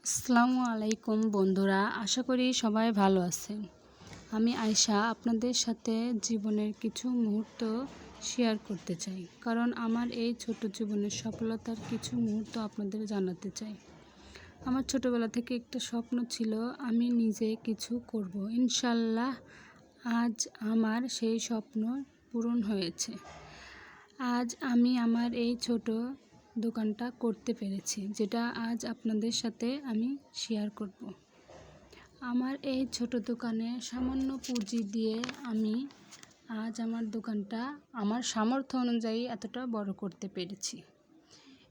আসসালামু আলাইকুম বন্ধুরা, আশা করি সবাই ভালো আছেন। আমি আয়শা আপনাদের সাথে জীবনের কিছু মুহূর্ত শেয়ার করতে চাই, কারণ আমার এই ছোট জীবনের সফলতার কিছু মুহূর্ত আপনাদের জানাতে চাই। আমার ছোটবেলা থেকে একটা স্বপ্ন ছিল, আমি নিজে কিছু করব। ইনশাল্লাহ আজ আমার সেই স্বপ্ন পূরণ হয়েছে। আজ আমি আমার এই ছোট দোকানটা করতে পেরেছি, যেটা আজ আপনাদের সাথে আমি শেয়ার করব। আমার এই ছোট দোকানে সামান্য পুঁজি দিয়ে আমি আজ আমার দোকানটা আমার সামর্থ্য অনুযায়ী এতটা বড় করতে পেরেছি।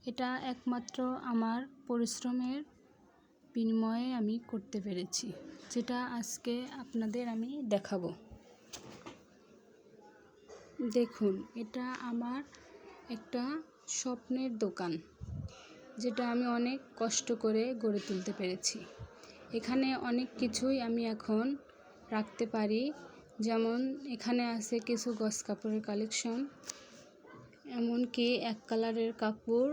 এটা একমাত্র আমার পরিশ্রমের বিনিময়ে আমি করতে পেরেছি, যেটা আজকে আপনাদের আমি দেখাবো। দেখুন, এটা আমার একটা স্বপ্নের দোকান, যেটা আমি অনেক কষ্ট করে গড়ে তুলতে পেরেছি। এখানে অনেক কিছুই আমি এখন রাখতে পারি, যেমন এখানে আছে কিছু গস কাপড়ের কালেকশন, এমনকি এক কালারের কাপড়।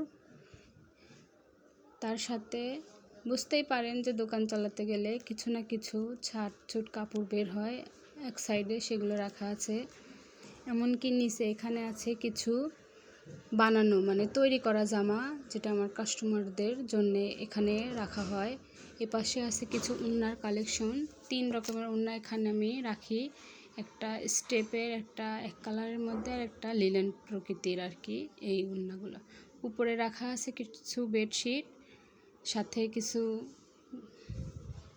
তার সাথে বুঝতেই পারেন যে দোকান চালাতে গেলে কিছু না কিছু ছাট কাপড় বের হয় এক সাইডে, সেগুলো রাখা আছে। এমনকি নিচে এখানে আছে কিছু বানানো তৈরি করা জামা, যেটা আমার কাস্টমারদের জন্য এখানে রাখা হয়। এপাশে আছে কিছু ওড়নার কালেকশন, 3 রকমের ওড়না এখানে আমি রাখি। একটা স্টেপের, একটা এক কালারের মধ্যে, আর একটা লিলেন প্রকৃতির এই ওড়নাগুলো। উপরে রাখা আছে কিছু বেডশিট, সাথে কিছু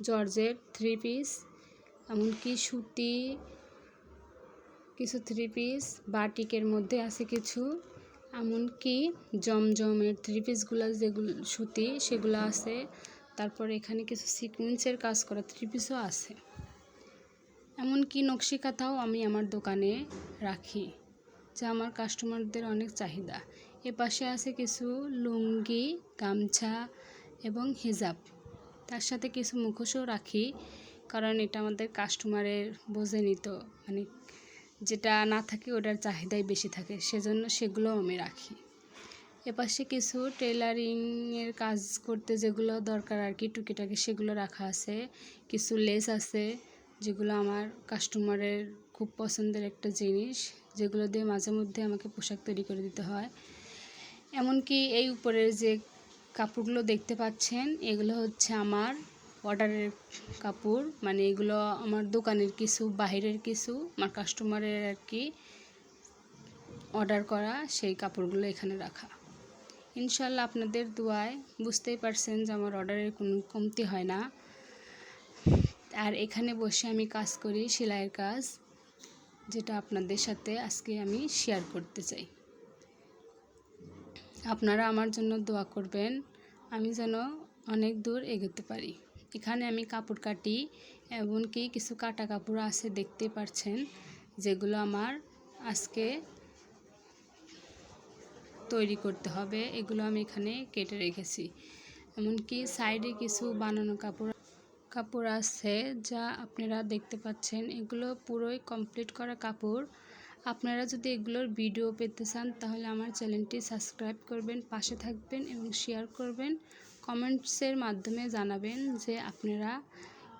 জর্জেট 3 পিস, এমনকি সুতি কিছু 3 পিস, বাটিকের মধ্যে আছে কিছু, এমনকি জমজমের 3 পিসগুলো যেগুলো সুতি সেগুলো আছে। তারপরে এখানে কিছু সিকোয়েন্সের কাজ করা 3 পিসও আছে। এমনকি নকশি কাঁথাও আমি আমার দোকানে রাখি, যা আমার কাস্টমারদের অনেক চাহিদা। এপাশে আছে কিছু লুঙ্গি, গামছা এবং হিজাব। তার সাথে কিছু মুখোশও রাখি, কারণ এটা আমাদের কাস্টমারের বোঝেনি তো, যেটা না থাকে ওটার চাহিদাই বেশি থাকে, সেজন্য সেগুলোও আমি রাখি। এপাশে কিছু টেলারিংয়ের কাজ করতে যেগুলো দরকার টুকিটাকি, সেগুলো রাখা আছে। কিছু লেস আছে, যেগুলো আমার কাস্টমারের খুব পছন্দের একটা জিনিস, যেগুলো দিয়ে মাঝে মধ্যে আমাকে পোশাক তৈরি করে দিতে হয়। এমনকি এই উপরের যে কাপড়গুলো দেখতে পাচ্ছেন, এগুলো হচ্ছে আমার অর্ডারের কাপড়, এগুলো আমার দোকানের কিছু, বাহিরের কিছু আমার কাস্টমারের অর্ডার করা সেই কাপড়গুলো এখানে রাখা। ইনশাল্লাহ আপনাদের দোয়ায় বুঝতেই পারছেন যে আমার অর্ডারের কোনো কমতি হয় না। আর এখানে বসে আমি কাজ করি, সেলাইয়ের কাজ, যেটা আপনাদের সাথে আজকে আমি শেয়ার করতে চাই। আপনারা আমার জন্য দোয়া করবেন, আমি যেন অনেক দূর এগোতে পারি। এখানে আমি কাপড় কাটি, এমনকি কিছু কাটা কাপড় আছে দেখতে পাচ্ছেন, যেগুলো আমার আজকে তৈরি করতে হবে। এগুলো আমি এখানে কেটে রেখেছি। এমনকি সাইডে কিছু বানানো কাপড় আছে, যা আপনারা দেখতে পাচ্ছেন। এগুলো পুরোই কমপ্লিট করা কাপড়। আপনারা যদি এগুলোর ভিডিও পেতে চান, তাহলে আমার চ্যানেলটি সাবস্ক্রাইব করবেন, পাশে থাকবেন এবং শেয়ার করবেন। কমেন্টসের মাধ্যমে জানাবেন যে আপনারা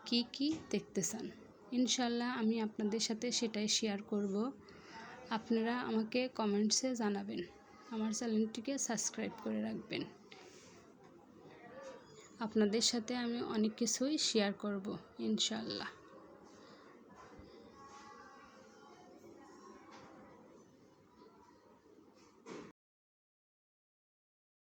কি দেখতে চান। ইনশাল্লাহ আমি আপনাদের সাথে সেটাই শেয়ার করব। আপনারা আমাকে কমেন্টসে জানাবেন, আমার চ্যানেলটিকে সাবস্ক্রাইব করে রাখবেন। আপনাদের সাথে আমি অনেক কিছুই শেয়ার করব ইনশাল্লাহ।